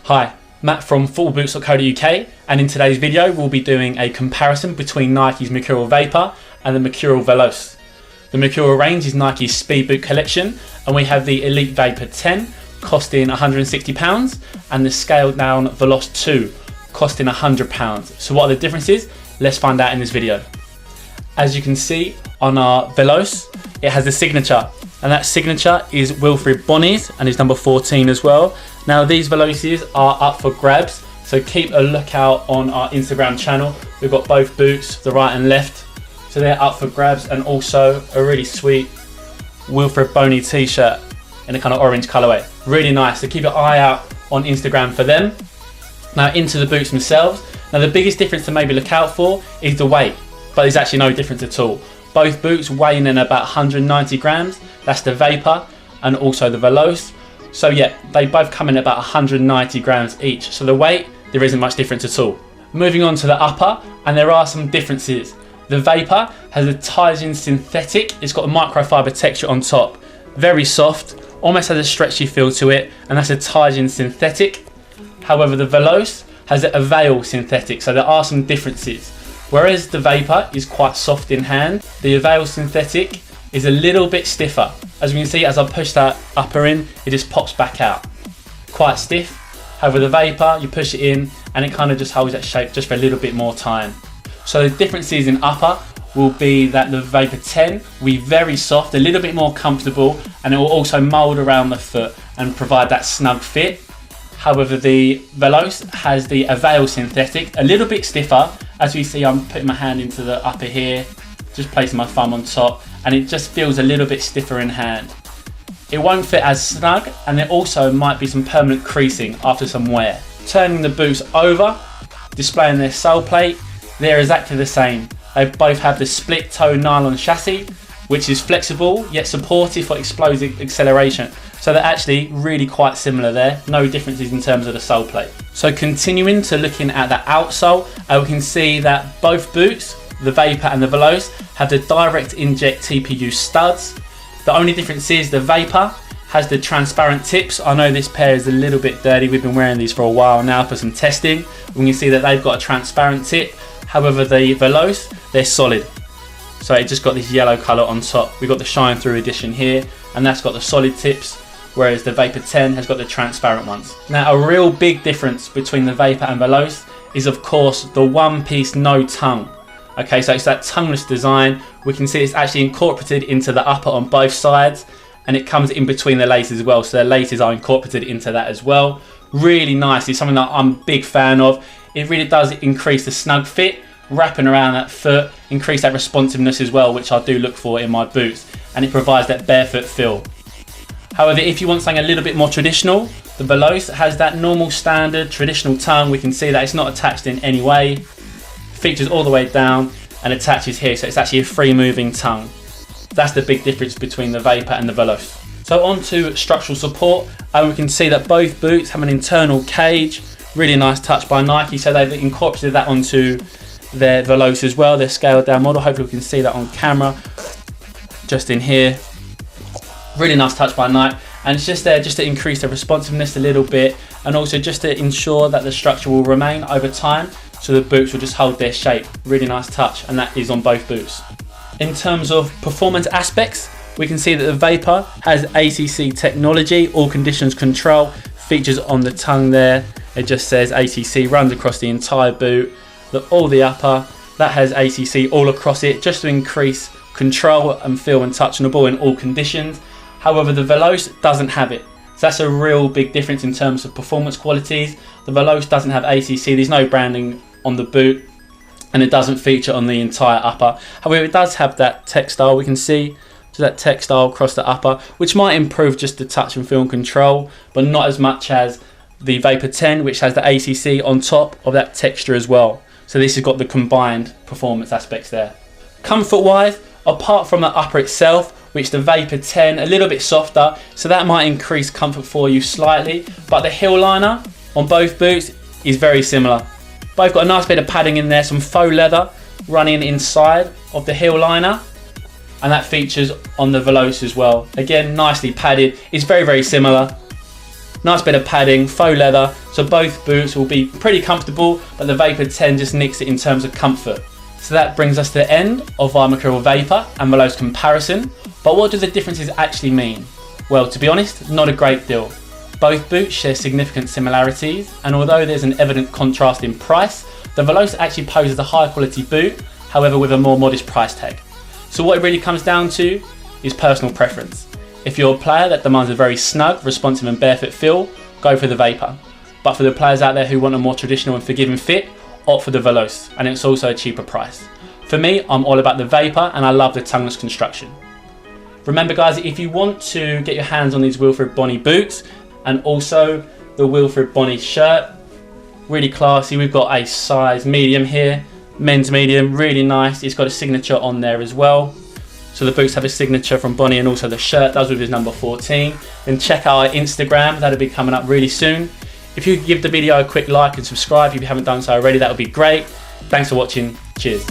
Hi, Matt from footballboots.co.uk, and in today's video we'll be doing a comparison between Nike's Mercurial Vapor and the Mercurial Veloce. The Mercurial range is Nike's speed boot collection, and we have the Elite Vapor 10 costing £160 and the scaled down Veloce II costing £100. So what are the differences? Let's find out in this video. As you can see on our Veloce, it has a signature, and that signature is Wilfried Bony's, and it's number 14 as well. Now these Veloces are up for grabs, so keep a lookout on our Instagram channel. We've got both boots, the right and left, so they're up for grabs, and also a really sweet Wilfried Bony t-shirt in a kind of orange colourway. Really nice, so keep an eye out on Instagram for them. Now into the boots themselves. Now the biggest difference to maybe look out for is the weight, but there's actually no difference at all. Both boots weighing in about 190 grams, that's the Vapor and also the Veloce. So yeah, they both come in about 190 grams each. So the weight, there isn't much difference at all. Moving on to the upper, and there are some differences. The Vapor has a Tizen synthetic, it's got a microfiber texture on top. Very soft, almost has a stretchy feel to it, and that's a Tizen synthetic. However, the Veloce has a Outsole synthetic, so there are some differences. Whereas the Vapor is quite soft in hand, the Outsole synthetic is a little bit stiffer. As we can see, as I push that upper in, it just pops back out. Quite stiff. However, the Vapor, you push it in and it kind of just holds that shape just for a little bit more time. So the differences in upper will be that the Vapor 10 will be very soft, a little bit more comfortable, and it will also mould around the foot and provide that snug fit. However, the Veloce has the Outsole synthetic, a little bit stiffer. As we see, I'm putting my hand into the upper here, just placing my thumb on top, and it just feels a little bit stiffer in hand. It won't fit as snug, and there also might be some permanent creasing after some wear. Turning the boots over, displaying their sole plate, they're exactly the same. They both have the split toe nylon chassis, which is flexible yet supportive for explosive acceleration. So they're actually really quite similar there, no differences in terms of the sole plate. So continuing to looking at the outsole, we can see that both boots, the Vapor and the Veloce, have the direct inject TPU studs. The only difference is the Vapor has the transparent tips. I know this pair is a little bit dirty, we've been wearing these for a while now for some testing. We can see that they've got a transparent tip. However, the Veloce, they're solid. So it just got this yellow colour on top. We've got the shine through edition here, and that's got the solid tips, whereas the Vapor 10 has got the transparent ones. Now a real big difference between the Vapor and Veloce is of course the one piece no tongue. Okay, so it's that tongueless design. We can see it's actually incorporated into the upper on both sides, and it comes in between the laces as well, so the laces are incorporated into that as well. Really nice, it's something that I'm a big fan of. It really does increase the snug fit, wrapping around that foot, increase that responsiveness as well, which I do look for in my boots, and it provides that barefoot feel. However, if you want something a little bit more traditional, the Veloce has that normal standard traditional tongue. We can see that it's not attached in any way. Features all the way down and attaches here, so it's actually a free moving tongue. That's the big difference between the Vapor and the Veloce. So on to structural support, and we can see that both boots have an internal cage. Really nice touch by Nike, so they've incorporated that onto their Veloce as well, their scaled down model. Hopefully we can see that on camera, just in here. Really nice touch by Nike, and it's just there just to increase the responsiveness a little bit, and also just to ensure that the structure will remain over time, so the boots will just hold their shape. Really nice touch, and that is on both boots. In terms of performance aspects, we can see that the Vapor has ACC technology, all conditions control, features on the tongue there. It just says ACC, runs across the entire boot. All the upper, that has ACC all across it, just to increase control and feel and touch on the ball in all conditions. However, the Veloce doesn't have it. So that's a real big difference in terms of performance qualities. The Veloce doesn't have ACC, there's no branding on the boot, and it doesn't feature on the entire upper. However, it does have that textile, we can see that textile across the upper, which might improve just the touch and feel and control, but not as much as the Vapor 10, which has the ACC on top of that texture as well. So this has got the combined performance aspects there. Comfort wise, apart from the upper itself, which the Vapor 10 a little bit softer, so that might increase comfort for you slightly, but the heel liner on both boots is very similar. Both got a nice bit of padding in there, some faux leather running inside of the heel liner. and that features on the Veloce as well. Again, nicely padded. It's very, very similar. Nice bit of padding, faux leather, so both boots will be pretty comfortable, but the Vapor 10 just nicks it in terms of comfort. So that brings us to the end of our Mercurial Vapor and Veloce comparison. But what do the differences actually mean? Well, to be honest, not a great deal. Both boots share significant similarities, and although there's an evident contrast in price, the Veloce actually poses a higher quality boot, however with a more modest price tag. So what it really comes down to is personal preference. If you're a player that demands a very snug, responsive and barefoot feel, go for the Vapor. But for the players out there who want a more traditional and forgiving fit, opt for the Veloce, and it's also a cheaper price. For me, I'm all about the Vapor and I love the tongueless construction. Remember guys, if you want to get your hands on these Wilfried Bony boots and also the Wilfried Bony shirt, really classy. We've got a size medium here, men's medium, really nice. It's got a signature on there as well. So the boots have a signature from Bonnie, and also the shirt does with his number 14. Then check out our Instagram, that'll be coming up really soon. If you could give the video a quick like and subscribe if you haven't done so already, that would be great. Thanks for watching, cheers.